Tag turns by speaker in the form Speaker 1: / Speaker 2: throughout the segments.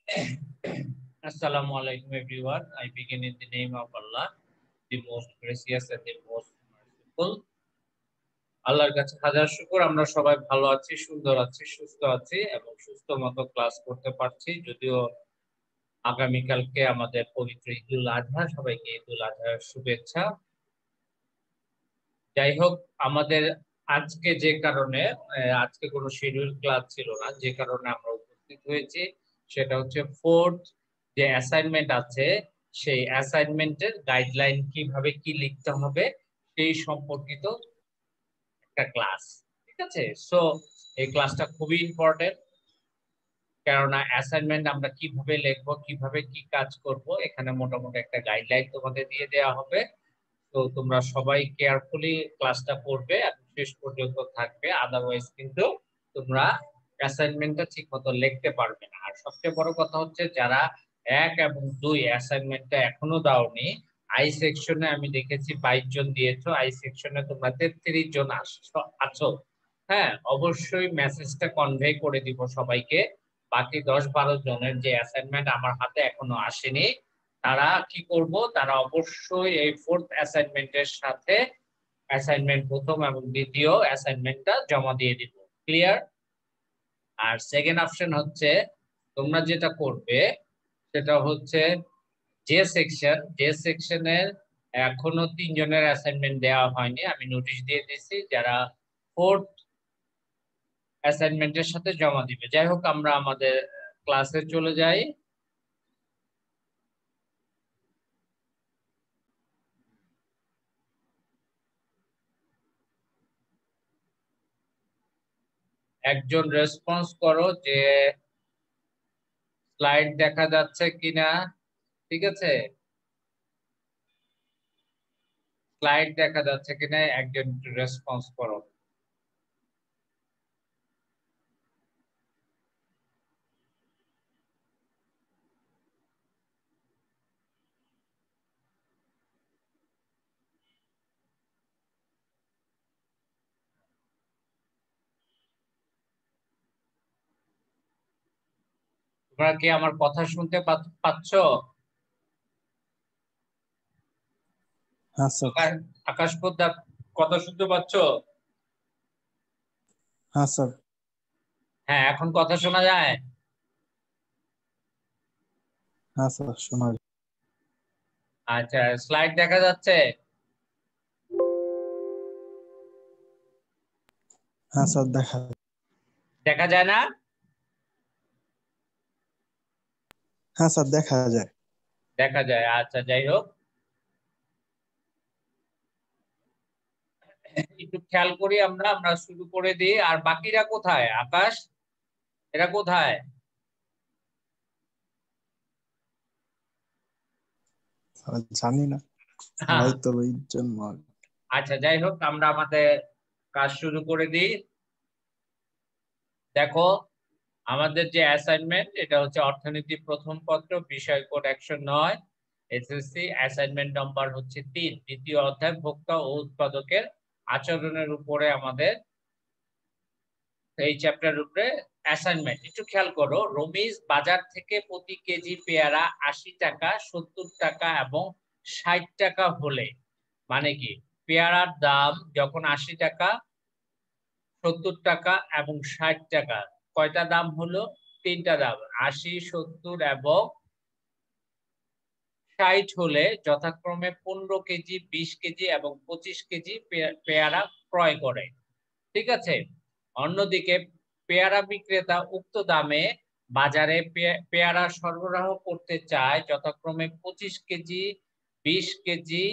Speaker 1: Assalamu alaikum everyone. I begin in the name of Allah, the most gracious and the most merciful. আল্লাহর কাছে হাজার শুকর, আমরা সবাই ভালো আছি, সুন্দর আছি, সুস্থ আছি এবং সুস্থ মতো ক্লাস করতে পারছি। যদিও আগামীকালকে আমাদের পবিত্র ঈদুল আজহা, সবাইকে ঈদুল আজহার শুভেচ্ছা। যাই হোক, আমাদের আজকে যে কারণে আজকে কোনো শিডিউল ক্লাস ছিল না, যে কারণে আমরা উপস্থিত হয়েছি সেটা হচ্ছে ফোর্থ যে অ্যাসাইনমেন্ট আছে, সেই অ্যাসাইনমেন্টের গাইডলাইন কিভাবে কি লিখতে হবে সেই সম্পর্কিত একটা ক্লাস। ঠিক আছে, সো এই ক্লাসটা খুবই ইম্পর্টেন্ট, কেননা অ্যাসাইনমেন্ট আমরা কিভাবে লিখবো, কিভাবে কি কাজ করব, এখানে মোটামুটি একটা গাইডলাইন তোমাদের দিয়ে দেওয়া হবে। তো তোমরা সবাই কেয়ারফুলি ক্লাসটা করবে এবং শেষ পর্যন্ত থাকবে, আদারওয়াইজ কিন্তু তোমরা অ্যাসাইনমেন্টটা ঠিকমতো লিখতে পারবে না। আর সবচেয়ে বড় কথা হচ্ছে, যারা 1 এবং 2 অ্যাসাইনমেন্টটা এখনো দাওনি, আই সেকশনে আমি দেখেছি 22 জন দিয়েছো, আই সেকশনে তোমরা 33 জন আছো। হ্যাঁ, অবশ্যই মেসেজটা কনভে করে দিব সবাইকে। বাকি 10-12 জনের যে অ্যাসাইনমেন্ট আমার হাতে এখনো আসেনি, তারা কি করব, তারা অবশ্যই এই ফোর্থ অ্যাসাইনমেন্টের সাথে অ্যাসাইনমেন্ট প্রথম এবং দ্বিতীয় অ্যাসাইনমেন্টটা জমা দিয়ে দিব। ক্লিয়ার? আর সেকেন্ড অপশন হচ্ছে, তোমরা যেটা করবে সেটা হচ্ছে যে সেকশনের এখনো 3 জনের অ্যাসাইনমেন্ট দেওয়া হয়নি, আমি নোটিশ দিয়ে দিয়েছি, যারা ফোর্থ অ্যাসাইনমেন্টের সাথে জমা দিবে। যাই হোক, আমরা আমাদের ক্লাসে চলে যাই। একজন রেসপন্স করো যে স্লাইড দেখা যাচ্ছে কিনা। ঠিক আছে, স্লাইড দেখা যাচ্ছে কিনা একজন একটু রেসপন্স করো। তোমরা কি আমার কথা শুনতে পাচ্ছ?
Speaker 2: হ্যাঁ স্যার।
Speaker 1: আকাশ পোদ্দার কথা শুনতে পাচ্ছ?
Speaker 2: হ্যাঁ স্যার।
Speaker 1: হ্যাঁ, এখন কথা শোনা যায়?
Speaker 2: হ্যাঁ স্যার, শোনা যায়।
Speaker 1: আচ্ছা, স্লাইড দেখা যাচ্ছে?
Speaker 2: হ্যাঁ স্যার,
Speaker 1: দেখা যায় না?
Speaker 2: হ্যাঁ স্যার, দেখা যায়।
Speaker 1: দেখা যায়, আচ্ছা যাই হোক, একটু খেয়াল করি, আমরা আমরা শুরু করে দিই। আর বাকিরা কোথায়? আকাশ, এরা কোথায়?
Speaker 2: স্যার জানি না, হয়তো এই জন্য।
Speaker 1: আচ্ছা যাই হোক, আমরা আমাদের কাজ শুরু করে দিই। দেখো, আমাদের যে অ্যাসাইনমেন্ট, এটা হচ্ছে অর্থনীতি প্রথম পত্র, বিষয় কোড 109, এসএসসি, অ্যাসাইনমেন্ট নম্বর হচ্ছে 3, দ্বিতীয় অধ্যায় ভোক্তা ও উৎপাদকের আচরণের উপরে আমাদের এই চ্যাপ্টারের উপরে অ্যাসাইনমেন্ট। একটু খেয়াল করো, রমিজ বাজার থেকে প্রতি কেজি পেয়ারা 80 টাকা, 70 টাকা এবং 60 টাকা হলে, মানে কি, পেয়ারার দাম যখন 80 টাকা, 70 টাকা এবং 60 টাকা, কয়টা দাম হলো? 3টা দাম, 80, 70 এবং 60 হলে যথাক্রমে 15 কেজি, 20 কেজি এবং 25 কেজি পেয়ারা ক্রয় করে। ঠিক আছে, অন্যদিকে পেয়ারা বিক্রেতা উক্ত দামে বাজারে পেয়ারা সরবরাহ করতে চায় যথাক্রমে 25 কেজি, 20 কেজি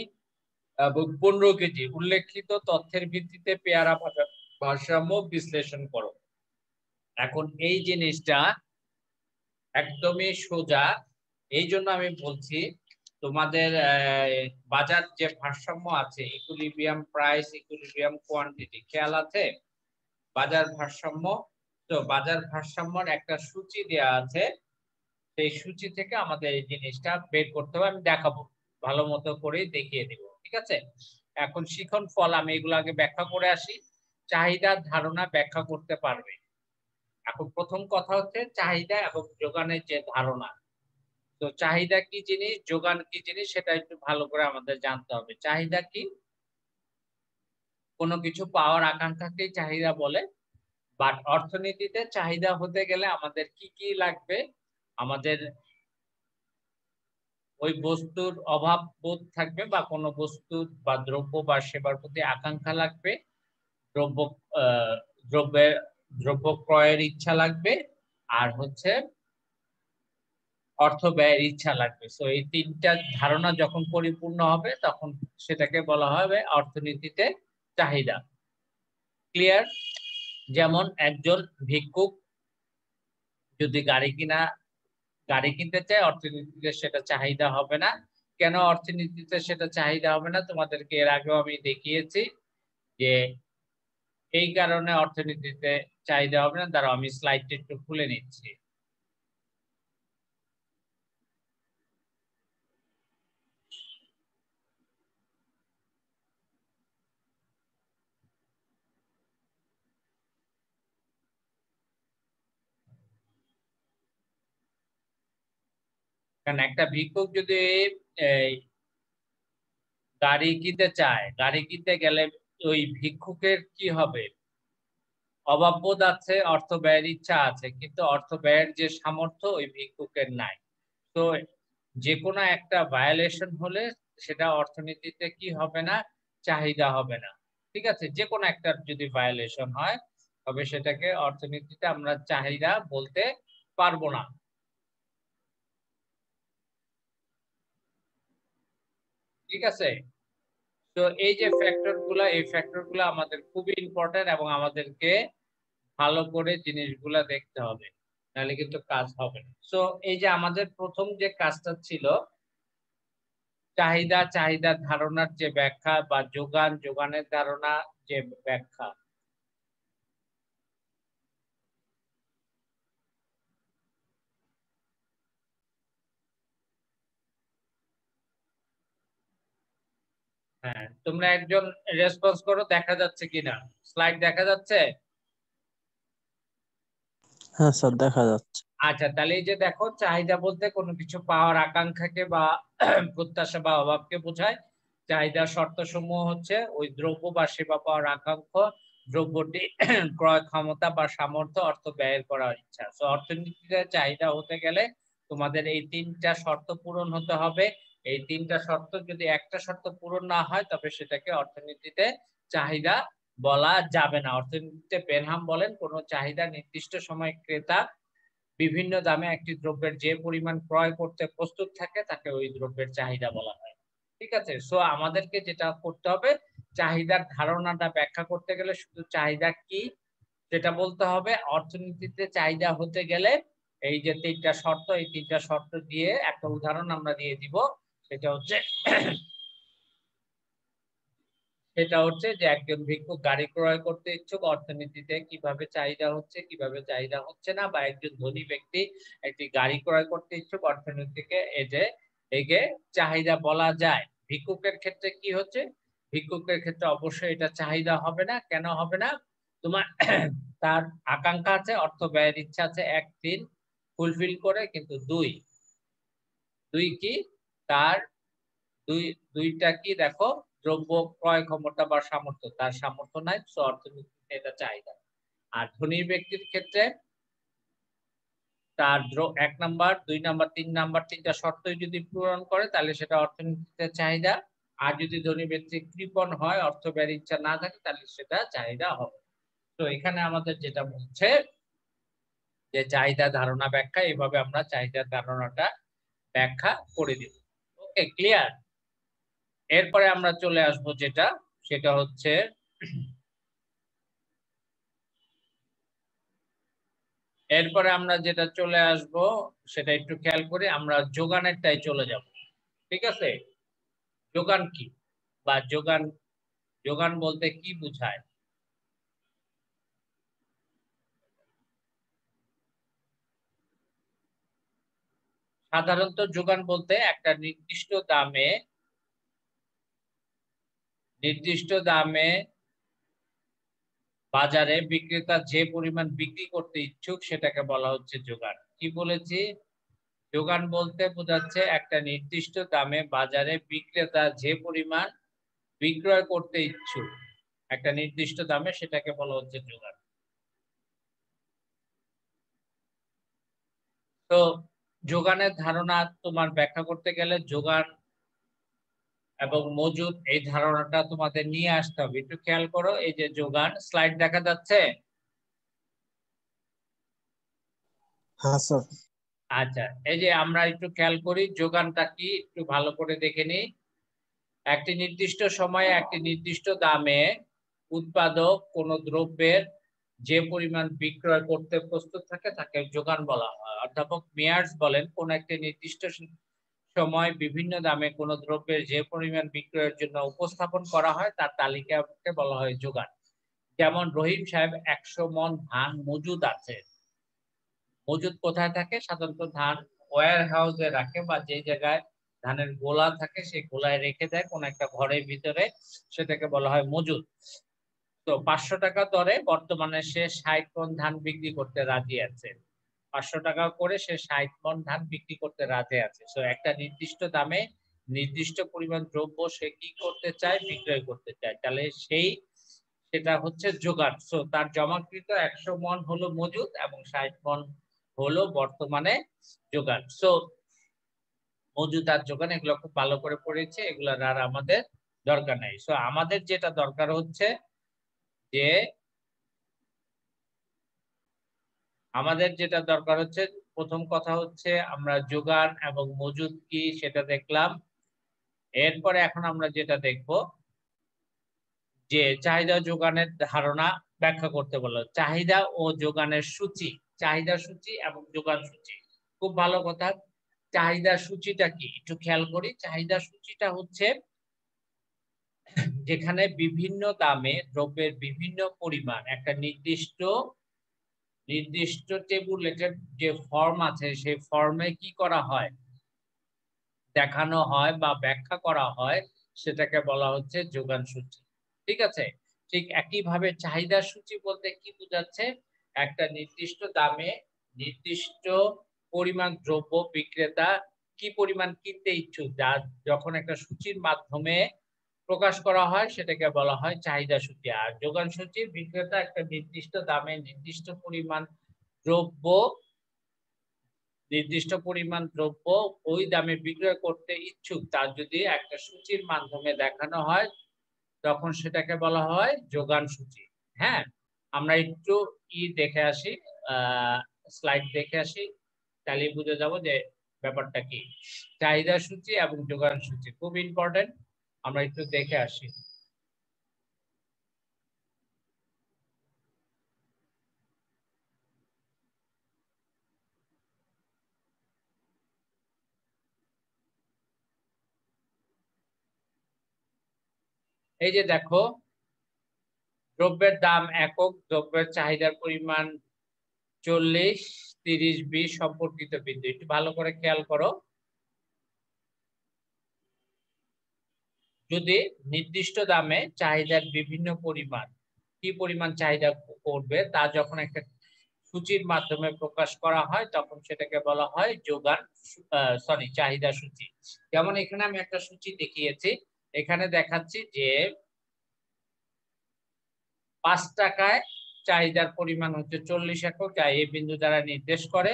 Speaker 1: এবং 15 কেজি। উল্লেখিত তথ্যের ভিত্তিতে পেয়ারা বাজার ভারসাম্য বিশ্লেষণ করো। এখন এই জিনিসটা একদমই সোজা, এই জন্য আমি বলছি তোমাদের বাজার যে ভারসাম্য আছে, ইকুইলিব্রিয়াম প্রাইস, ইকুইলিব্রিয়াম কোয়ান্টিটি, খেয়াল আছে বাজার ভারসাম্য? তো বাজার ভারসাম্যর একটা সূচি দেয়া আছে, সেই সূচি থেকে আমাদের এই জিনিসটা বের করতে হবে। আমি দেখাবো, ভালো মতো করে দেখিয়ে দিব। ঠিক আছে, এখন শিখন ফল, আমি এগুলো আগে ব্যাখ্যা করে আসি। চাহিদার ধারণা ব্যাখ্যা করতে পারবে। এখন প্রথম কথা হচ্ছে চাহিদা এবং যোগানের যে ধারণা। তো চাহিদা কি জিনিস, যোগান কি জিনিস সেটা একটু ভালো করে আমাদের জানতে হবে। চাহিদা কি? কোনো কিছু পাওয়ার আকাঙ্ক্ষাকেই চাহিদা বলে। বাট অর্থনীতিতে চাহিদা হতে গেলে আমাদের কি, কি লাগবে? আমাদের ওই বস্তুর অভাব বোধ থাকবে বা কোনো বস্তু বা দ্রব্য বা সেবার প্রতি আকাঙ্ক্ষা লাগবে। দ্রব্য আ দ্রব্যের দ্রব্য ক্রয়ের ইচ্ছা লাগবে। আর হচ্ছে অর্থ ব্যয়ের ইচ্ছা লাগবে। সো এই ৩ টা ধারণা যখন পরিপূর্ণ হবে তখন সেটাকে বলা হবে অর্থনীতিতে চাহিদা। ক্লিয়ার? যেমন একজন ভিক্ষুক যদি গাড়ি কিনতে চায় অর্থনীতিতে সেটা চাহিদা হবে না। কেন অর্থনীতিতে সেটা চাহিদা হবে না? তোমাদেরকে এর আগেও আমি দেখিয়েছি যে এই কারণে অর্থনীতিতে চাহিদা হবে না। দাঁড়াও আমি স্লাইডটা একটু খুলে নিচ্ছি। কারণ একটা ভিক্ষুক যদি এই গাড়ি কিনতে চায়, গাড়ি কিনতে গেলে ওই ভিক্ষুকের কি হবে? অভাববোধ আছে, অর্থ ব্যয়ের ইচ্ছা আছে। কিন্তু অর্থ ব্যয়ের যে সামর্থ্য ওই ভিক্ষুকের নাই। তো যেকোনো একটা ভায়োলেশন হলে সেটা অর্থনীতিতে কি হবে না? চাহিদা হবে না। ঠিক আছে? যেকোনো একটার যদি ভায়োলেশন হয় তবে সেটাকে অর্থনীতিতে আমরা চাহিদা বলতে পারব না। ঠিক আছে? তো এই যে এই ফ্যাক্টর গুলা আমাদের খুবই ইম্পোর্টেন্ট এবং আমাদেরকে ভালো করে জিনিসগুলা দেখতে হবে। নাহলে কিন্তু কাজ হবে না। সো এই যে আমাদের প্রথম যে কাজটা ছিল চাহিদার ধারণার যে ব্যাখ্যা বা যোগানের ধারণা যে ব্যাখ্যা। হ্যাঁ, তোমরা একজন রেসপন্স করো দেখা যাচ্ছে কিনা? স্লাইড দেখা যাচ্ছে?
Speaker 2: হ্যাঁ স্যার, দেখা যাচ্ছে।
Speaker 1: আচ্ছা, তাহলে এই যে দেখো চাহিদা বলতে কোনো কিছু পাওয়ার আকাঙ্ক্ষাকে বা প্রত্যাশা বা অভাবকে বোঝায়। চাহিদার শর্তসমূহ হচ্ছে ওই দ্রব্য বা সেবা পাওয়ার আকাঙ্ক্ষা, দ্রব্যটি ক্রয় ক্ষমতা বা সামর্থ্য, অর্থ ব্যয়ের করার ইচ্ছা। সো অর্থনীতিতে চাহিদা হতে গেলে তোমাদের এই ৩ টা শর্ত পূরণ হতে হবে। এই ৩ টা শর্ত যদি একটা শর্ত পূরণ না হয় তবে সেটাকে অর্থনীতিতে চাহিদা বলা যাবে না। অর্থনীতিতে বেনহাম বলেন কোন চাহিদা নির্দিষ্ট সময়ে ক্রেতা বিভিন্ন দামে একটি দ্রব্যের যে পরিমাণ ক্রয় করতে প্রস্তুত থাকে তাকে ওই দ্রব্যের চাহিদা বলা হয়। ঠিক আছে? সো আমাদেরকে যেটা করতে হবে চাহিদার ধারণাটা ব্যাখ্যা করতে গেলে শুধু চাহিদা কি সেটা বলতে হবে। অর্থনীতিতে চাহিদা হতে গেলে এই যে ৩ টা শর্ত এই ৩ টা শর্ত দিয়ে একটা উদাহরণ আমরা দিয়ে দিব। সেটা হচ্ছে যে একজন ভিক্ষুক গাড়ি ক্রয় করতে ইচ্ছুক অর্থনীতিতে কিভাবে চাহিদা হচ্ছে কিভাবে চাহিদা হচ্ছে না, বা একজন ধনী ব্যক্তি একটি গাড়ি ক্রয় করতে ইচ্ছুক অর্থনীতিকে একে চাহিদা বলা যায়। ভিক্ষুকের ক্ষেত্রে কি হচ্ছে? ভিক্ষুকের ক্ষেত্রে অবশ্যই এটা চাহিদা হবে না। কেন হবে না? তোমার তার আকাঙ্ক্ষা আছে, অর্থ ব্যয়ের ইচ্ছা আছে ১-৩ ফুলফিল করে, কিন্তু ২ কি তার দুই দুইটা কি দেখো, দ্রব্য ক্রয় ক্ষমতা বা সামর্থ্য, তার সামর্থ্য নাই, সো অর্থনীতিতে এটা চাহিদা। আর ধনী ব্যক্তির ক্ষেত্রে তার ১ নাম্বার ২ নাম্বার ৩ নাম্বার ৩ টা শর্তই যদি পূরণ করে তাহলে সেটা অর্থনীতিতে চাহিদা। আর যদি ধনী ব্যক্তি কৃপণ হয়, অর্থ ব্যয়ের ইচ্ছা না থাকে তাহলে সেটা চাহিদা হবে। তো এখানে আমাদের যেটা বলছে যে চাহিদা ধারণা ব্যাখ্যা, এভাবে আমরা চাহিদার ধারণাটা ব্যাখ্যা করে দিব। ওকে, ক্লিয়ার? এরপরে আমরা চলে আসবো সেটা হচ্ছে এরপরে আমরা যেটা চলে আসব সেটা একটু খেয়াল করি, আমরা যোগানেরটাই চলে যাব। ঠিক আছে? যোগান কি বা যোগান বলতে কি বোঝায়? সাধারণত যোগান বলতে একটা নির্দিষ্ট দামে বাজারে বিক্রেতা যে পরিমাণ বিক্রি করতে ইচ্ছুক সেটাকে বলা হচ্ছে যোগান। কি বলেছি? যোগান বলতে বোঝাচ্ছে একটা নির্দিষ্ট দামে বাজারে বিক্রেতা যে পরিমাণ বিক্রয় করতে ইচ্ছুক একটা নির্দিষ্ট দামে, সেটাকে বলা হচ্ছে যোগান। তো যোগানের ধারণা তোমার ব্যাখ্যা করতে গেলে যোগান এবং মজুদ এই ধারণাটা তোমাদের নিয়ে আসতে হবে। একটু খেয়াল করো, এই যে যোগান, স্লাইড দেখা যাচ্ছে?
Speaker 2: হ্যাঁ স্যার।
Speaker 1: আচ্ছা, এই যে আমরা একটু খেয়াল করি যোগানটা কি, একটু ভালো করে দেখে নিই। একটি নির্দিষ্ট সময়ে একটি নির্দিষ্ট দামে উৎপাদক কোন দ্রব্যের যে পরিমাণ বিক্রয় করতে প্রস্তুত থাকে তাকে যোগান বলা হয়। অধ্যাপক মেয়ার্স বলেন, কোন একটি নির্দিষ্ট সময় বিভিন্ন দামে কোন দ্রব্যের যে পরিমাণ বিক্রয়ের জন্য উপস্থাপন করা হয় তার তালিকাকে বলা হয় যোগান। যেমন রহিম সাহেব 100 মণ ধান মজুদ আছে। মজুদ কোথায় থাকে? সাধারণত ধান ওয়্যার হাউসে রাখে বা যে জায়গায় ধানের গোলা থাকে সেই গোলায় রেখে দেয় কোন একটা ঘরের ভিতরে, সেটাকে বলা হয় মজুদ। তো 500 টাকা দরে বর্তমানে সে 60 মণ ধান বিক্রি করতে রাজি আছে। 500 টাকা করে সে 60 মণ ধান বিক্রি করতে রাজি আছে। সো একটা নির্দিষ্ট দামে নির্দিষ্ট পরিমাণ দ্রব্য সে কি করতে চায়? বিক্রয় করতে চায়। তাহলে সেটা হচ্ছে যোগান। সো তার জমাকৃত 100 মণ হলো মজুদ এবং 60 মণ হলো বর্তমানে যোগান। সো মজুদ আর যোগান এগুলো খুব ভালো করে পড়েছে, এগুলোর আর আমাদের দরকার নাই। সো আমাদের যেটা দরকার হচ্ছে যে প্রথম কথা হচ্ছে আমরা যোগান এবং মজুদ কি সেটা দেখলাম। এরপরে এখন আমরা যেটা দেখব যে চাহিদা যোগানের ধারণা ব্যাখ্যা করতে বলল। চাহিদা ও যোগানের সূচি, চাহিদা সূচি এবং যোগান সূচি। খুব ভালো কথা। চাহিদা সূচিটা কি একটু খেয়াল করি। চাহিদা সূচিটা হচ্ছে যেখানে বিভিন্ন দামে দ্রব্যের বিভিন্ন পরিমাণ একটা নির্দিষ্ট টেবুলেটেড যে ফর্ম আছে সেই ফর্মে কি করা হয়? দেখানো হয় বা ব্যাখ্যা করা হয়, সেটাকে বলা হচ্ছে যোগান সূচি। ঠিক আছে? ঠিক একইভাবে চাহিদা সূচি বলতে কি বোঝাচ্ছে? একটা নির্দিষ্ট দামে নির্দিষ্ট পরিমাণ দ্রব্য বিক্রেতা কি পরিমাণ কিনতে ইচ্ছুক, যা যখন একটা সূচির মাধ্যমে প্রকাশ করা হয় সেটাকে বলা হয় চাহিদা সূচি। আর যোগান সূচি বিক্রেতা একটা নির্দিষ্ট দামে দ্রব্য নির্দিষ্ট পরিমাণ দ্রব্য ওই দামে বিক্রয় করতে ইচ্ছুক তার যদি একটা সূচির মাধ্যমে দেখানো হয় তখন সেটাকে বলা হয় যোগান সূচি। হ্যাঁ, আমরা একটু দেখে আসি, স্লাইড দেখে আসি, তাহলে বুঝে যাব যে ব্যাপারটা কি। চাহিদা সূচি এবং যোগান সূচি খুব ইম্পর্টেন্ট, আমরা একটু দেখে আসি। এই যে দেখো, দ্রব্যের দাম একক, দ্রব্যের চাহিদার পরিমাণ 40, 30, 20 সম্পর্কিত বিন্দু। একটু ভালো করে খেয়াল করো। যদি নির্দিষ্ট দামে চাহিদার বিভিন্ন পরিমাণ কি পরিমাণ চাহিদা করবে তা যখন একটা সূচির মাধ্যমে প্রকাশ করা হয় তখন সেটাকে বলা হয় চাহিদা সূচি। যেমন এখানে আমি একটা সূচি দেখিয়েছি, এখানে দেখাচ্ছি যে 5 টাকায় চাহিদার পরিমাণ হচ্ছে 40 একক, যা এ বিন্দু দ্বারা নির্দেশ করে।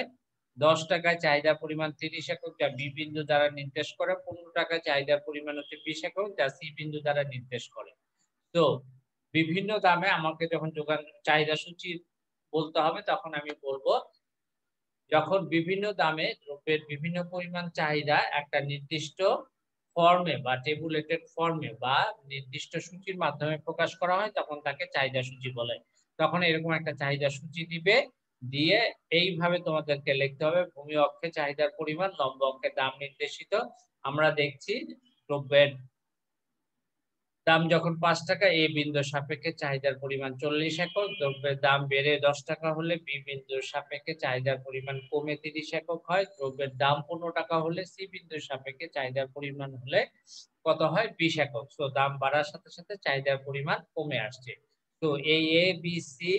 Speaker 1: 10 টাকায় চাহিদার পরিমাণ 30 একক, যা বি বিন্দু দ্বারা নির্দেশ করে। 15 টাকায় চাহিদার পরিমাণ হচ্ছে 20 একক, যা সি বিন্দু দ্বারা নির্দেশ করে। তো বিভিন্ন দামে আমাকে যখন চাহিদা সূচি বলতে হবে তখন আমি বলবো যখন বিভিন্ন দামে দ্রব্যের বিভিন্ন পরিমাণ চাহিদা একটা নির্দিষ্ট ফর্মে বা টেবুলেটেড ফর্মে বা নির্দিষ্ট সূচির মাধ্যমে প্রকাশ করা হয় তখন তাকে চাহিদা সূচি বলে। তখন এরকম একটা চাহিদা সূচি দিবে, দিয়ে এইভাবে তোমাদেরকে লিখতে হবে ভূমি অক্ষে চাহিদার পরিমাণ, লম্ব অক্ষে দাম নির্দেশিত। আমরা দেখছি দ্রব্যের দাম যখন 5 টাকা, এ বিন্দুর সাপেক্ষে চাহিদার পরিমাণ 40 একক, দ্রব্যের দাম বেড়ে 10 টাকা হলে বি বিন্দুর সাপেক্ষে চাহিদার পরিমাণ কমে 30 একক হয়। দ্রব্যের দাম 15 টাকা হলে সি বিন্দুর সাপেক্ষে চাহিদার পরিমাণ হলে কত হয়? 20 একক। তো দাম বাড়ার সাথে সাথে চাহিদার পরিমাণ কমে আসছে। তো এই এ বি সি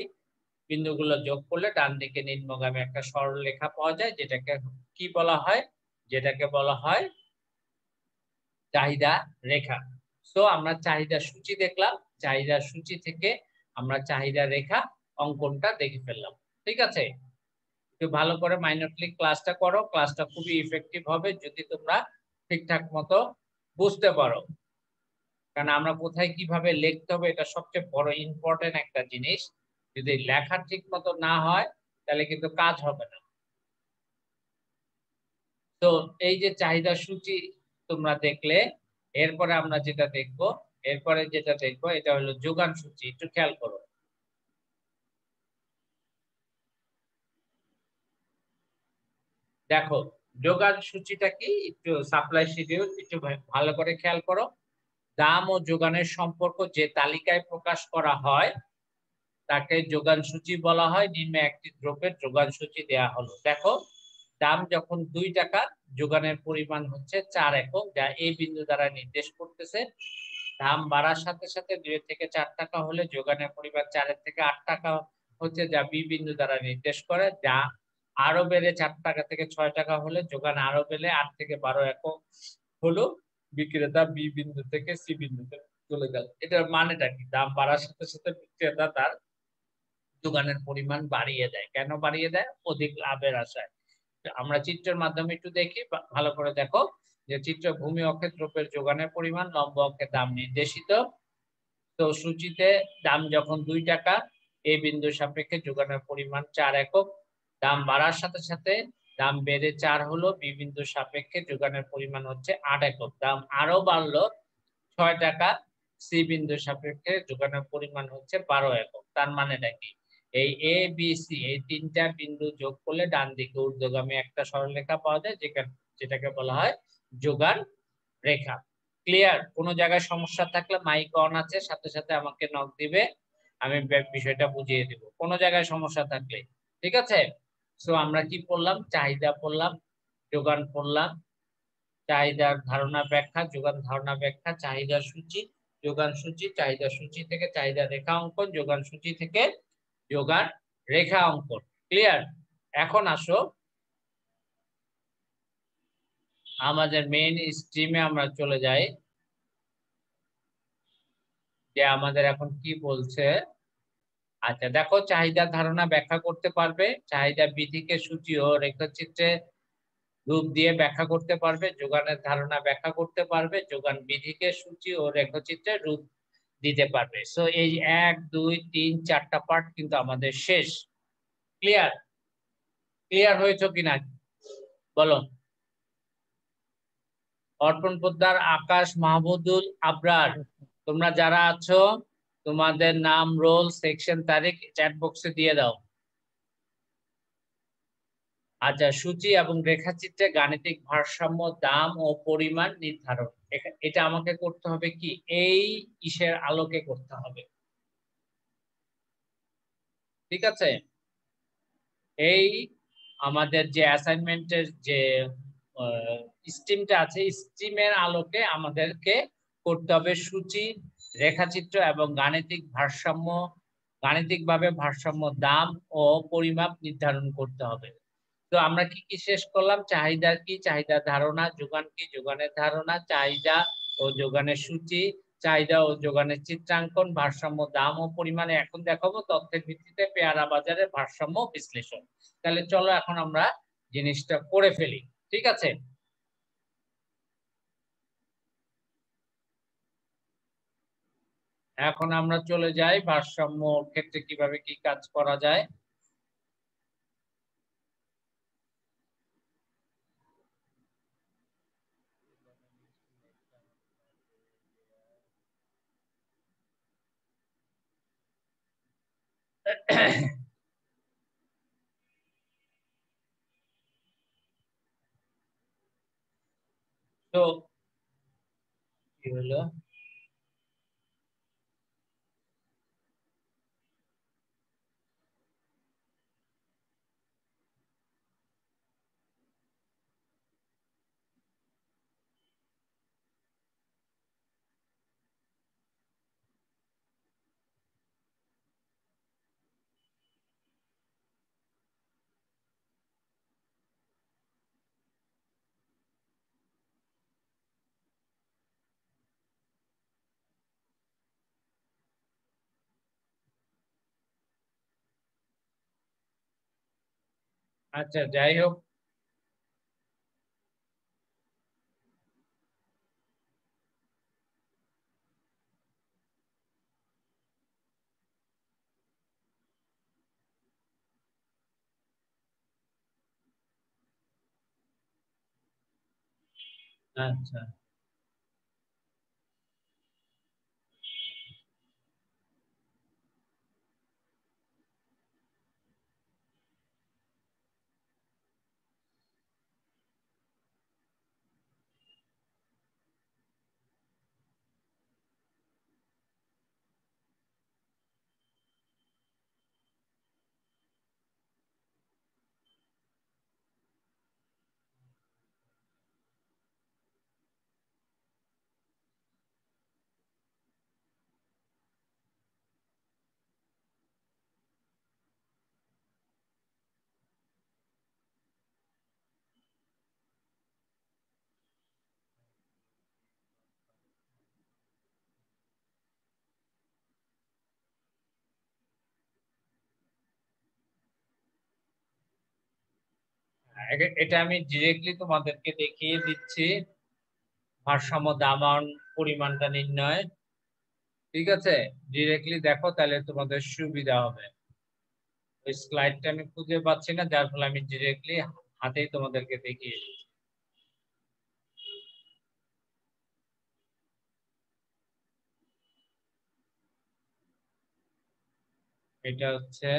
Speaker 1: বিন্দুগুলো যোগ করলে ডান দিকে নিম্নগামী একটা সরলরেখা পাওয়া যায়, যেটাকে কি বলা হয়, যেটাকে বলা হয় চাহিদা রেখা। সো আমরা চাহিদা সূচি দেখলাম, চাহিদা সূচি থেকে আমরা চাহিদা রেখা অঙ্কনটা দেখে ফেললাম। ঠিক আছে, একটু ভালো করে মাইন্ডলি ক্লাসটা করো, ক্লাসটা খুবই ইফেক্টিভ হবে যদি তোমরা ঠিকঠাক মতো বুঝতে পারো। কারণ আমরা কোথায় কিভাবে লিখতে হবে এটা সবচেয়ে বড় ইম্পর্টেন্ট একটা জিনিস। যদি লেখা ঠিক মতো না হয় তাহলে কিন্তু কাজ হবে না। তো এই যে চাহিদা সূচি তোমরা দেখলে, এরপরে আমরা যেটা দেখব, এরপরে যেটা দেখব এটা হলো যোগান সূচি। একটু খেয়াল করো। দেখো যোগান সূচিটা কি, একটু সাপ্লাই শিডিউল একটু ভালো করে খেয়াল করো। দাম ও যোগানের সম্পর্ক যে তালিকায় প্রকাশ করা হয় তাকে যোগান সূচি বলা হয়। নিম্নে একটি দ্রব্যের যোগান সূচি দেয়া হলো। দেখো দাম যখন ২ টাকা, যোগানের পরিমাণ হচ্ছে ৪ একক, যা এই বিন্দু দ্বারা নির্দেশ করতেছে। দাম বাড়ার সাথে সাথে ২ থেকে ৪ টাকা হলে যোগানের পরিমাণ ৪ থেকে ৮ টাকা হচ্ছে, যা বি বিন্দু দ্বারা নির্দেশ করে। যা আরো বেড়ে ৪ টাকা থেকে ৬ টাকা হলে যোগান আরো বেড়ে ৮ থেকে ১২ একক হলো, বিক্রেতা বি বিন্দু থেকে সি বিন্দুতে চলে গেল। এটার মানেটা কি? দাম বাড়ার সাথে সাথে বিক্রেতা তার যোগানের পরিমাণ বাড়িয়ে দেয়। কেন বাড়িয়ে দেয়? অধিক লাভের আশায়। আমরা চিত্রের মাধ্যমে একটু দেখি, ভালো করে দেখো যে চিত্র ভূমি অক্ষে দ্রব্যের যোগানের পরিমাণ, লম্ব অক্ষে দাম নির্দেশিত। তো সূচিতে দাম যখন ২ টাকা, এই বিন্দুর সাপেক্ষে যোগানের পরিমাণ ৪ একক। দাম বাড়ার সাথে সাথে দাম বেড়ে ৪ হলো, বি বিন্দুর সাপেক্ষে যোগানের পরিমাণ হচ্ছে ৮ একক। দাম আরো বাড়লো ৬ টাকা, সি বিন্দুর সাপেক্ষে যোগানের পরিমাণ হচ্ছে ১২ একক। তার মানেটা কি? এই এ বি সি এই ৩ টা বিন্দু যোগ করলে ডান দিকে ঊর্ধ্বগামী একটা সরলরেখা পাওয়া যায়, যেটাকে বলা হয় যোগান রেখা। ক্লিয়ার? কোন জায়গায় সমস্যা থাকলে মাইক অন আছে, সাথে সাথে আমাকে নক দিবে, আমি বিষয়টা বুঝিয়ে দিব কোন জায়গায় সমস্যা থাকলে। ঠিক আছে? সো আমরা কি পড়লাম? চাহিদা পড়লাম, যোগান পড়লাম, চাহিদার ধারণা ব্যাখ্যা, যোগান ধারণা ব্যাখ্যা, চাহিদা সূচি, যোগান সূচি, চাহিদা সূচি থেকে চাহিদা রেখা অঙ্কন, যোগান সূচি থেকে যোগান রেখা অঙ্কন। ক্লিয়ার? এখন আসো আমাদের মেইন স্ট্রিমে আমরা চলে যাই, যে আমাদের এখন কি বলছে। আচ্ছা দেখো, চাহিদার ধারণা ব্যাখ্যা করতে পারবে, চাহিদা বিধিকে সূচি ও রেখাচিত্রে রূপ দিয়ে ব্যাখ্যা করতে পারবে, যোগানের ধারণা ব্যাখ্যা করতে পারবে, যোগান বিধিকে সূচি ও রেখাচিত্রে রূপ দিতে পারবে। সো এই ১ ২ ৩ ৪টা পার্ট কিন্তু আমাদের শেষ। ক্লিয়ার? ক্লিয়ার হয়েছে কিনা বলো। অর্পণ পোদ্দার, আকাশ, মাহমুদুল, আবরার, তোমরা যারা আছো তোমাদের নাম, রোল, সেকশন, তারিখ চ্যাট বক্সে দিয়ে দাও। আচ্ছা, সূচি এবং রেখাচিত্রে গাণিতিক ভারসাম্য, দাম ও পরিমাণ নির্ধারণ, এটা আমাকে করতে হবে কি এই ইসের আলোকে করতে হবে। ঠিক আছে, এই আমাদের যে অ্যাসাইনমেন্টের যে স্ট্রিমটা আছে, স্ট্রিমের আলোকে আমাদেরকে করতে হবে সূচি, রেখাচিত্র এবং গাণিতিক ভারসাম্য, গাণিতিকভাবে ভারসাম্য, দাম ও পরিমাপ নির্ধারণ করতে হবে। তো আমরা কি কি শেষ করলাম? চাহিদার কি, চাহিদার ধারণা, যোগান কি, যোগানের ধারণা, চাহিদা ও যোগানের সূচি, চাহিদা ও যোগানের চিত্রাঙ্কন, ভারসাম্য, দাম ও পরিমাণে। এখন দেখাবো তথ্যের ভিত্তিতে পেয়ারা বাজারের ভারসাম্য বিশ্লেষণ। তাহলে চলো এখন আমরা জিনিসটা করে ফেলি। ঠিক আছে, এখন আমরা চলে যাই ভারসাম্য ক্ষেত্রে কিভাবে কি কাজ করা যায়। তো কি হলো, আচ্ছা যাই হোক, আচ্ছা এটা আমি ডিরেক্টলি তোমাদেরকে দেখিয়ে দিচ্ছি, ভারসাম্য দামান পরিমাণটা নির্ণয়। ঠিক আছে, ডিরেক্টলি দেখো তাহলে তোমাদের সুবিধা হবে। ওই স্লাইডটা আমি খুঁজে পাচ্ছি না, যার ফলে আমি ডিরেক্টলি হাতেই তোমাদেরকে দেখিয়ে দিচ্ছি। এটা হচ্ছে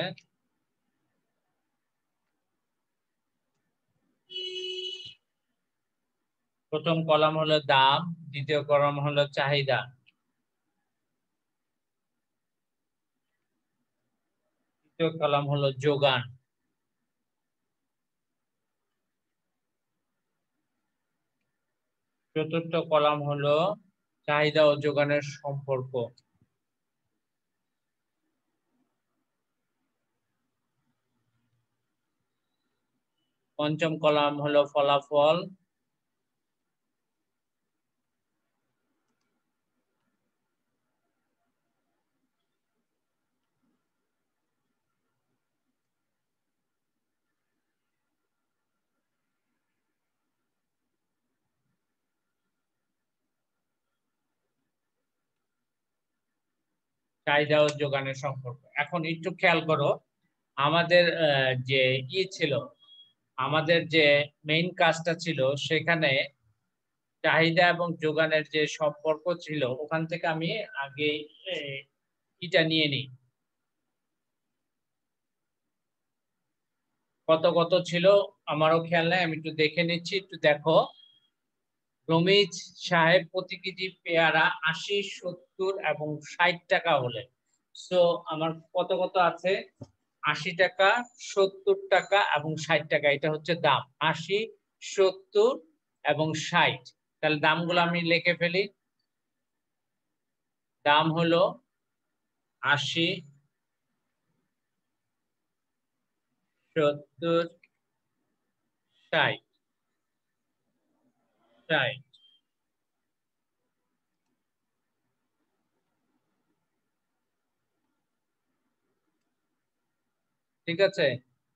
Speaker 1: প্রথম কলাম হলো দাম, দ্বিতীয় কলাম হলো চাহিদা, তৃতীয় কলাম হলো যোগান, চতুর্থ কলাম হলো চাহিদা ও যোগানের সম্পর্ক, পঞ্চম কলাম হলো ফলাফল, চাহিদা ও যোগানের সম্পর্ক। এখন একটু খেয়াল করো, আমাদের যে ছিল, আমাদের যে মেইন কাজটা ছিল, সেখানে চাহিদা এবং যোগানের যে সম্পর্ক ছিল, ওখান থেকে আমি আগে এটা নিয়ে নিই। কত কত ছিল আমারও খেয়াল নাই, আমি একটু দেখে নিচ্ছি, একটু দেখো। রমিজ সাহেব প্রতি কেজি পেয়ারা 80, 70 এবং 60 টাকা হলে, সো আমার কত কত আছে? 80 টাকা, 70 টাকা এবং 60 টাকা, এটা হচ্ছে দাম। 80, 70 এবং 60। তাহলে দামগুলো আমি লিখে ফেলি। দাম হলো 80, 70, 60, 60। ঠিক আছে,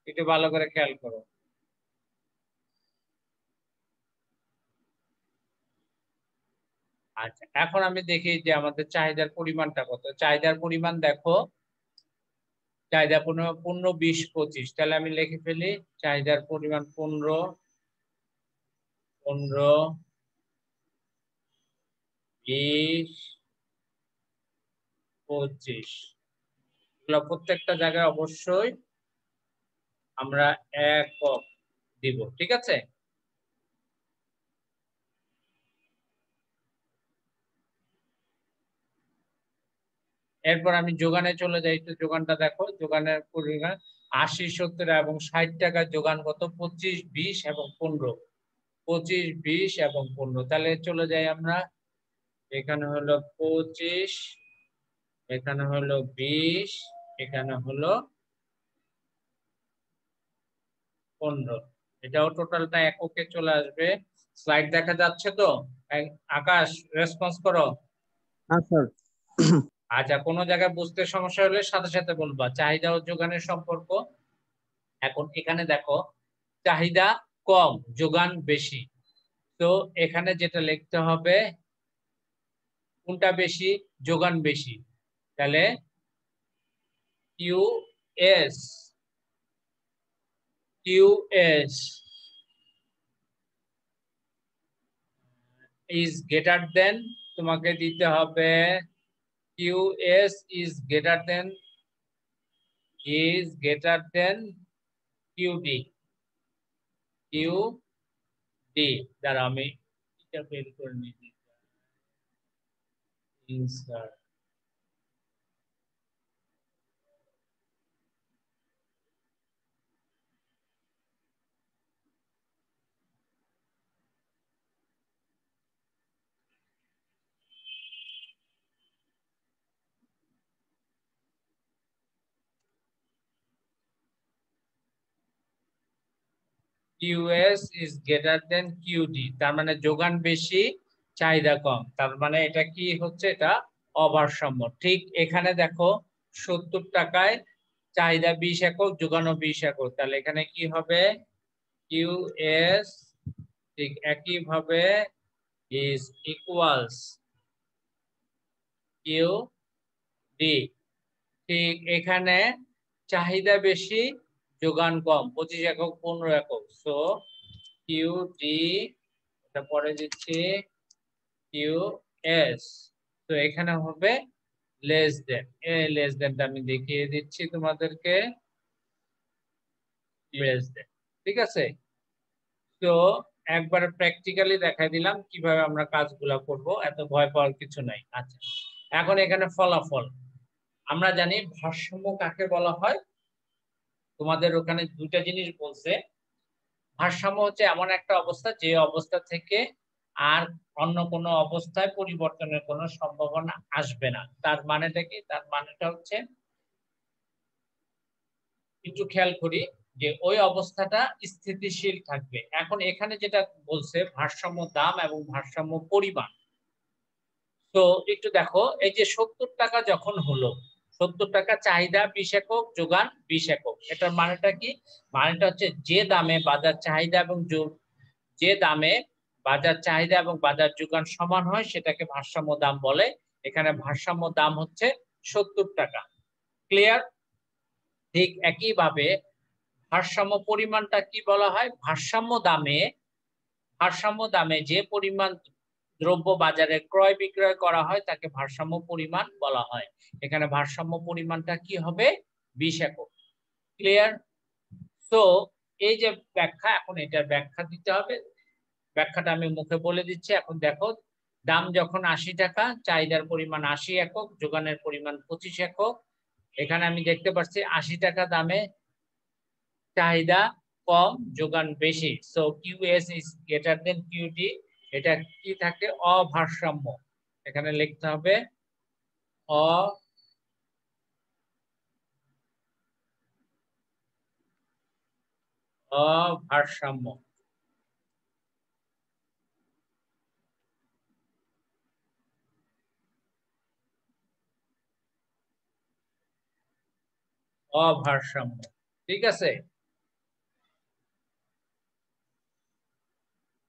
Speaker 1: একটু ভালো করে খেয়াল করো। আচ্ছা, এখন আমি দেখি যে আমাদের চাহিদার পরিমাণটা কত। চাহিদার পরিমাণ দেখো, চাহিদা 15, 15, 20, 25। তাহলে আমি লিখে ফেলি চাহিদার পরিমাণ 15, 15, 20, 25। এগুলো প্রত্যেকটা জায়গায় অবশ্যই আমরা একক দিব। ঠিক আছে, এরপর আমি যোগানে চলে যাই। তো যোগানটা দেখো, যোগানের পরিমাণ 80, 70 এবং 60 টাকা। যোগান কত? 25, 20 এবং 15। 25, 20 এবং 15। তাহলে চলে যাই আমরা, এখানে হলো 25, এখানে হলো 20, এখানে হলো 15। এটাও টোটালটা এককে চলে আসবে। স্লাইড দেখা যাচ্ছে তো? আকাশ, রেসপন্স করো।
Speaker 2: হ্যাঁ স্যার।
Speaker 1: আচ্ছা, কোনো জায়গায় বুঝতে সমস্যা হলে সাথে সাথে বলবা। চাহিদা ও যোগানের সম্পর্ক। এখন এখানে দেখো, চাহিদা কম যোগান বেশি। তো এখানে যেটা লিখতে হবে, কোনটা বেশি? যোগান বেশি। তাহলে QS is greater than, তোমাকে দিতে হবে QS is greater than QD। দ্বারা আমি এটা বের করে নিচ্ছি। Insert QS is greater than QD, তার মানে যোগান বেশি চাহিদা কম, তার মানে এটা কি হচ্ছে? এটা অভারসাম্য। ঠিক এখানে দেখো 70 টাকায় চাহিদা 20 একক, যোগানও 20 একক, তাহলে এখানে কি হবে? QS ঠিক একইভাবে is equals QD। ঠিক এখানে চাহিদা বেশি যোগান কম, 25 একক 15 একক, সো QD, এটা পরে দিচ্ছি QS। তো এখানে হবে লেস দেন, এই লেস দেনটা আমি দেখিয়ে দিচ্ছি তোমাদেরকে, লেস দেন। ঠিক আছে, তো একবার প্র্যাকটিক্যালি দেখাই দিলাম কিভাবে আমরা কাজগুলো করব, এত ভয় পাওয়ার কিছু নাই। আচ্ছা, এখন এখানে ফলাফল আমরা জানি ভারসাম্য কাকে বলা হয়। তোমাদের ওখানে দুইটা জিনিস বলছে। ভারসাম্য হচ্ছে এমন একটা অবস্থা যে অবস্থা থেকে আর অন্য কোনো অবস্থায় পরিবর্তনের কোনো সম্ভাবনা আসবে না। তার মানেটা কি? তার মানেটা হচ্ছে, একটু খেয়াল করি যে ওই অবস্থাটা স্থিতিশীল থাকবে। এখন এখানে যেটা বলছে ভারসাম্য দাম এবং ভারসাম্য পরিমাণ। তো একটু দেখো, এই যে 70 টাকা যখন হলো, 70 টাকা চাহিদা 20 একক, যোগান 20 একক, এটার মানেটা কি? মানেটা হচ্ছে যে দামে বাজার চাহিদা এবং যে দামে বাজার চাহিদা এবং বাজার যোগান সমান হয় সেটাকে ভারসাম্য দাম বলে। এখানে ভারসাম্য দাম হচ্ছে 70 টাকা। ক্লিয়ার? ঠিক একইভাবে ভারসাম্য পরিমাণটা কি বলা হয়? ভারসাম্য দামে যে পরিমাণ দ্রব্য বাজারে ক্রয় বিক্রয় করা হয় তাকে ভারসাম্য পরিমাণ বলা হয়। এখানে ভারসাম্য পরিমাণটা কি হবে? 20 একক। ক্লিয়ার? তো এই যে ব্যাখ্যা, এখন এটার ব্যাখ্যা দিতে হবে। ব্যাখ্যাটা আমি মুখে বলে দিচ্ছি। এখন দেখো, দাম যখন 80 টাকা, চাহিদার পরিমাণ 80 একক, যোগানের পরিমাণ 25 একক। এখানে আমি দেখতে পাচ্ছি 80 টাকা দামে চাহিদা কম, যোগান বেশি, so QS is greater than QD। এটা কি থাকে? অভারসাম্য। এখানে লিখতে হবে অভারসাম্য। অভারসাম্য, ঠিক আছে।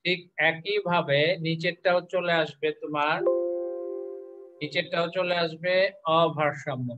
Speaker 1: ঠিক একইভাবে নিচেরটাও চলে আসবে, অভারসাম্য।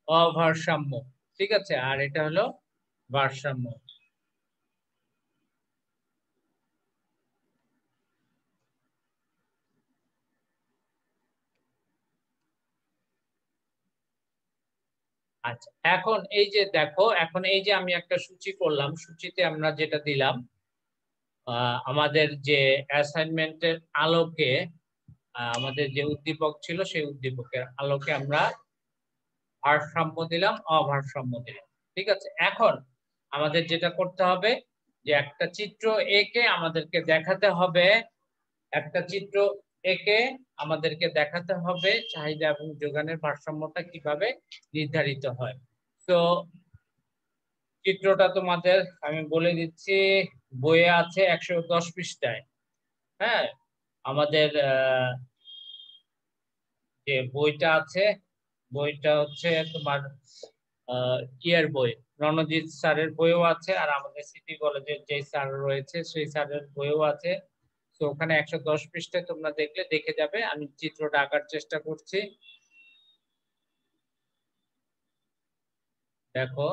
Speaker 1: অভারসাম্য, ঠিক আছে, আর এটা হলো ভারসাম্য। আচ্ছা, এখন এই যে দেখো, এখন এই যে আমি একটা সূচি করলাম, সূচিতে আমরা যেটা দিলাম, আমাদের যে অ্যাসাইনমেন্টের আলোকে, আমাদের যে উদ্দীপক ছিল সেই উদ্দীপকের আলোকে আমরা ভারসাম্য দিলাম, অভারসাম্য দিলাম। ঠিক আছে, এখন আমাদের যেটা করতে হবে যে একটা চিত্র এঁকে আমাদেরকে দেখাতে হবে, একটা চিত্র একে আমাদেরকে দেখাতে হবে চাহিদা এবং যোগানের ভারসাম্যটা কিভাবে নির্ধারিত হয়। তো চিত্রটা তোমাদের আমি বলে দিচ্ছি, বইয়ে আছে 110 পৃষ্ঠায়। হ্যাঁ, আমাদের যে বইটা আছে, বইটা হচ্ছে তোমার ইয়ের বই, রণজিৎ স্যারের বইও আছে, আর আমাদের সিটি কলেজের যে স্যার রয়েছে সেই স্যারের বইও আছে। তো ওখানে 110 পৃষ্ঠায় তোমরা দেখলে দেখে যাবে। আমি চিত্রটা আঁকার চেষ্টা করছি, দেখো।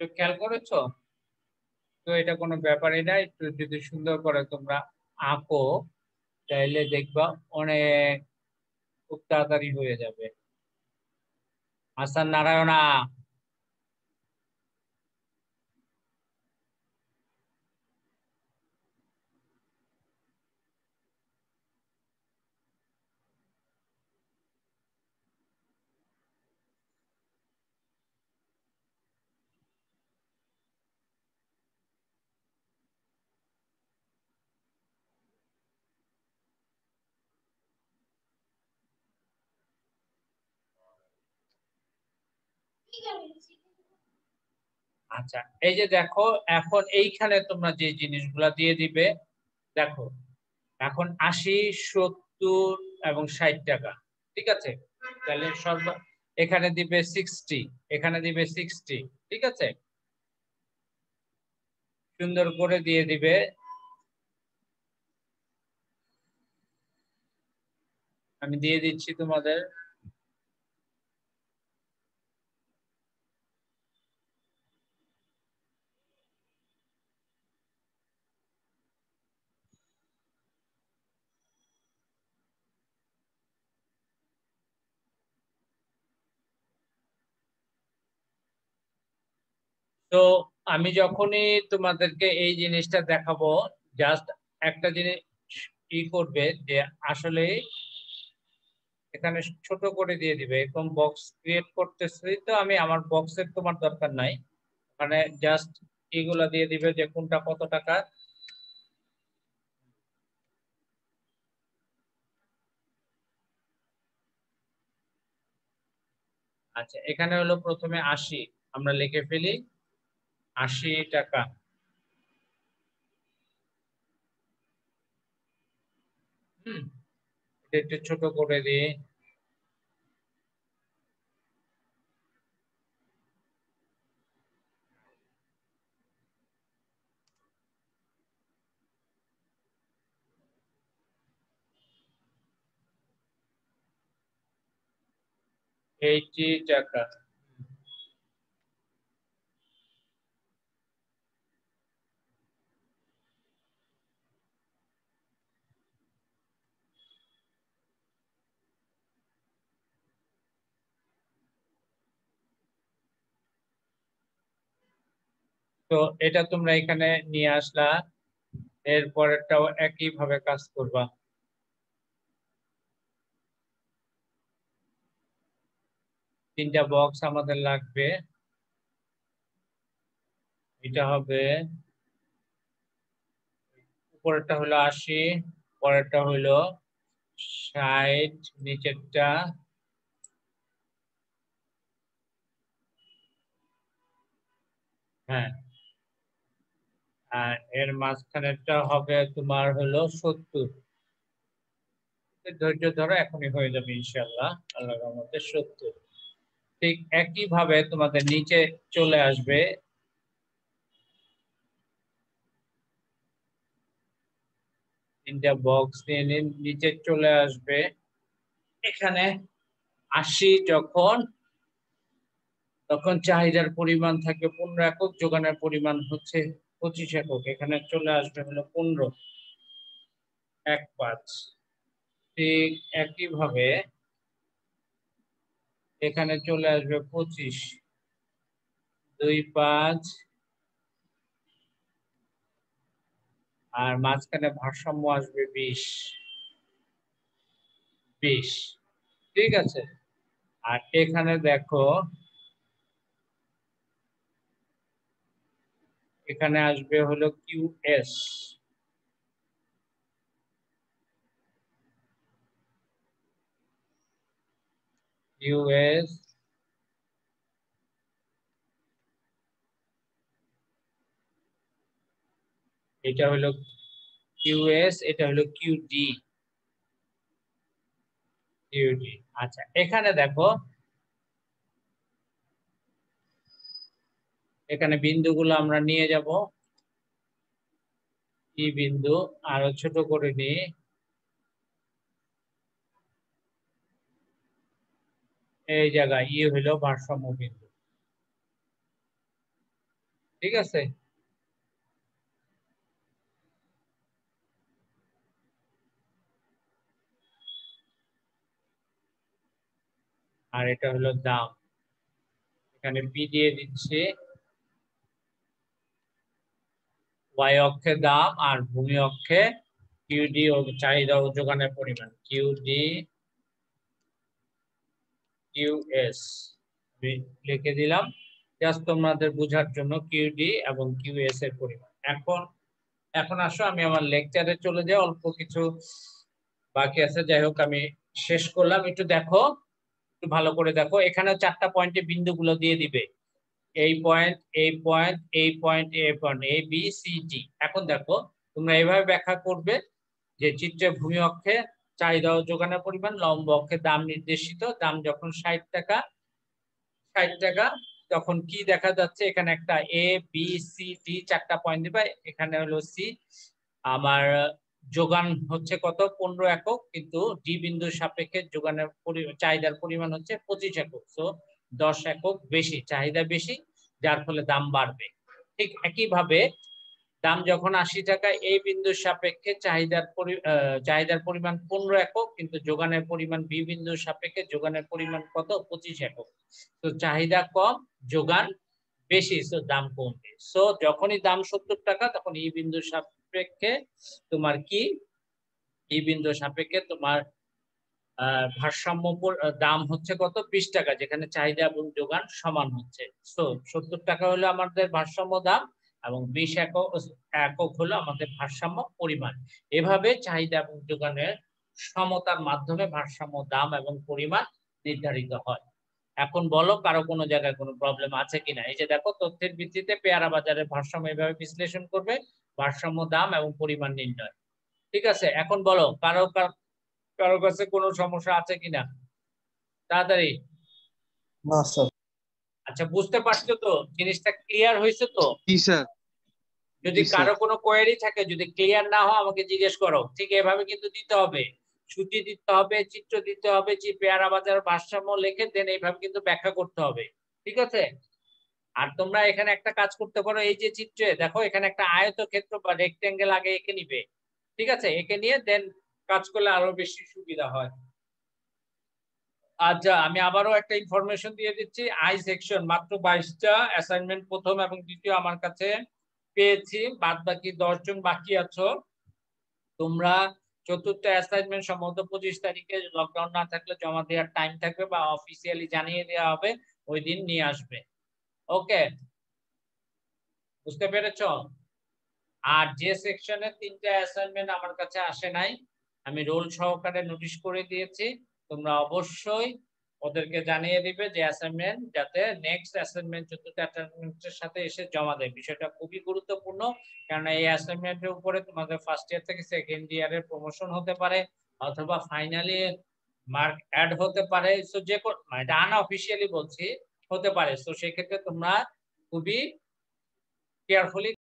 Speaker 1: একটু খেয়াল করেছো? তো এটা কোনো ব্যাপারই না, একটু যদি সুন্দর করে তোমরা আঁকো তাইলে দেখবা অনেক খুব তাড়াতাড়ি হয়ে যাবে। হাসান নারায়ণা, আচ্ছা এই যে দেখো, এখন এইখানে তোমরা যে জিনিসগুলা দিয়ে দিবে, দেখো এখন 80, 70 এবং 60 টাকা, ঠিক আছে? তাহলে এখানে দিবে 60, এখানে দিবে 60, ঠিক আছে? সুন্দর করে দিয়ে দিবে। আমি দিয়ে দিচ্ছি তোমাদের। তো আমি যখনই তোমাদেরকে এই জিনিসটা দেখাবো, জাস্ট একটা জিনিস ই করবে যে আসলে এখানে ছোট করে দিয়ে দিবে, এরকম বক্স ক্রিয়েট করতেছি তো আমি, আমার বক্সের তোমার দরকার নাই, মানে জাস্ট এগুলা দিয়ে দিবে যে কোনটা কত টাকা। আচ্ছা এখানে হলো প্রথমে 80, আমরা লিখে ফেলি 80 টাকা। হুম, এটা একটু ছোট করে দিই। এইটি টাকা। তো এটা তোমরা এখানে নিয়ে আসলা, এরপরেরটাও একই ভাবে কাজ করবা। তিনটা বক্স আমাদের লাগবে, এটা হবে, উপরেরটা হলো 80, পরেরটা হলো 60, নিচেরটা হ্যাঁ, আর এর মাঝখানেরটা হবে তোমার হলো 70। ধৈর্য ধরো, এখনই হয়ে যাবে ইনশাআল্লাহ, আল্লাহর রহমতে 70। ঠিক একই ভাবে তোমাদের নিচে চলে আসবে, তিনটা বক্স নিয়ে নিচে চলে আসবে। এখানে 80 যখন, তখন চাহিদার পরিমাণ থাকবে 15 একক, যোগানের পরিমাণ হচ্ছে 25 একক। এখানে চলে আসবে হলো 15, 1.5। ঠিক একই ভাবে এখানে চলে আসবে 25, 2.5, আর মাঝখানে ভারসাম্য আসবে 20, 20। ঠিক আছে, আর এখানে দেখো, এখানে আসবে হলো কিউএস। কিউএস এটা হলো কিউএস, এটা হলো কিউডি। কিউডি, আচ্ছা এখানে দেখো, এখানে বিন্দুগুলো আমরা নিয়ে যাব। ই বিন্দু আরো ছোট করে নিই, এই জায়গায় ই হলো ভারসাম্য বিন্দু। ঠিক আছে, আর এটা হলো দাম। এখানে পি দিয়ে দিচ্ছি, ওয়াই অক্ষে দাম আর ভূমি অক্ষে কিউডি ও চাহিদা ও যোগানের পরিমাণ, কিউডি কিউএস লিখে দিলাম জাস্ট তোমাদের বোঝার জন্য, কিউডি এবং কিউএস এর পরিমাণ। এখন এখন আসো আমি আমার লেকচারে চলে যাই, অল্প কিছু বাকি আছে, যাই হোক আমি শেষ করলাম। একটু দেখো, একটু ভালো করে দেখো, এখানে 4টা পয়েন্টে বিন্দুগুলো দিয়ে দিবে, এই পয়েন্ট, এই পয়েন্ট, এই পয়েন্ট, এই point, A B C D. এখন দেখো তোমরা এইভাবে ব্যাখ্যা করবে যে চিত্রে ভূমি অক্ষে চাহিদা ও যোগানের পরিমাণ, লম্ব অক্ষে দাম নির্দেশিত, দাম যখন 60 টাকা, 60 টাকা, তখন কি দেখা যাচ্ছে, এখানে একটা এ বি সি ডি 4টা পয়েন্ট দিবা। এখানে হলো সি, আমার যোগান হচ্ছে কত, 15 একক, কিন্তু ডি বিন্দুর সাপেক্ষে যোগানের চাহিদার পরিমাণ হচ্ছে 25 একক। সো 10 একক বেশি, চাহিদা বেশি, যার ফলে দাম বাড়বে। ঠিক একইভাবে দাম যখন 80 টাকা, এই বিন্দুর সাপেক্ষে চাহিদার পরিমাণ 15 একক, কিন্তু যোগানের পরিমাণ বি বিন্দুর সাপেক্ষে যোগানের পরিমাণ কত, 25 একক। তো চাহিদা কম, যোগান বেশি, তো দাম কমবে। সো যখনই দাম 70 টাকা, তখন এই বিন্দুর সাপেক্ষে তোমার কি, এই বিন্দুর সাপেক্ষে তোমার ভারসাম্য দাম হচ্ছে কত, 20 টাকা, যেখানে চাহিদা এবং যোগান সমান হচ্ছে। তো 70 টাকা হলো আমাদের ভারসাম্য দাম, এবং 20 একক একক হলো আমাদের ভারসাম্য পরিমাণ। এভাবে চাহিদা এবং যোগানের সমতার মাধ্যমে ভারসাম্য দাম এবং পরিমাণ নির্ধারিত হয়। এখন বলো কারো কোনো জায়গায় কোনো প্রবলেম আছে কিনা। এই যে দেখো, তথ্যের ভিত্তিতে পেয়ারা বাজারের ভারসাম্য এভাবে বিশ্লেষণ করবে, ভারসাম্য দাম এবং পরিমাণ নির্ণয়। ঠিক আছে, এখন বলো কারো কারো কাছে কোনো সমস্যা আছে কিনা, তাড়াতাড়ি।
Speaker 2: না স্যার।
Speaker 1: আচ্ছা, বুঝতে পারছো তো, জিনিসটা ক্লিয়ার হয়েছে তো?
Speaker 2: জি স্যার।
Speaker 1: যদি
Speaker 2: জি স্যার।
Speaker 1: কারো কোনো কোয়েরি থাকে, যদি ক্লিয়ার না হয় আমাকে জিজ্ঞেস করো। ঠিক এভাবে কিন্তু দিতে হবে, সূচি দিতে হবে, চিত্র দিতে হবে, যে পেয়ারা বাজার ভারসাম্য লিখে দেন, এইভাবে কিন্তু ব্যাখ্যা করতে হবে। ঠিক আছে, আর তোমরা এখানে একটা কাজ করতে পারো, এই যে চিত্রে দেখো, এখানে একটা আয়তক্ষেত্র বা রেক্টেঙ্গেল আগে এঁকে নিবে। ঠিক আছে, এঁকে নিয়ে দেন কাজ করলে আরো বেশি সুবিধা হয়। আচ্ছা, আমি আবারও একটা ইনফরমেশন দিয়ে দিচ্ছি, আই সেকশন মাত্র 22টা অ্যাসাইনমেন্ট প্রথম এবং দ্বিতীয় আমার কাছে পেয়েছি, বাদ বাকি 10 জন বাকি আছো। তোমরা চতুর্থ অ্যাসাইনমেন্ট সম্ভবত 25 তারিখে, লকডাউন না থাকলে জমা দেওয়ার টাইম থাকবে, বা অফিসিয়ালি জানিয়ে দেওয়া হবে, ওই দিন নিয়ে আসবে। ওকে, বুঝতে পেরেছো? আর যে সেকশনের 3টা অ্যাসাইনমেন্ট আমার কাছে আসে নাই, আমি রোল সহকারে নোটিশ করে দিয়েছি, তোমরা অবশ্যই ওদেরকে জানিয়ে দিবে যে অ্যাসাইনমেন্ট যাতে নেক্সট অ্যাসাইনমেন্ট চতুর্থ অ্যাসাইনমেন্টের সাথে এসে জমা দেয়। বিষয়টা খুবই গুরুত্বপূর্ণ, কারণ এই অ্যাসাইনমেন্টের উপরে তোমাদের ফার্স্ট ইয়ার থেকে সেকেন্ড ইয়ারের প্রমোশন হতে পারে, অথবা ফাইনালি মার্ক অ্যাড হতে পারে। সো যে এটা আনঅফিশিয়ালি বলছি, হতে পারে। সো সেক্ষেত্রে তোমরা খুবই কেয়ারফুলি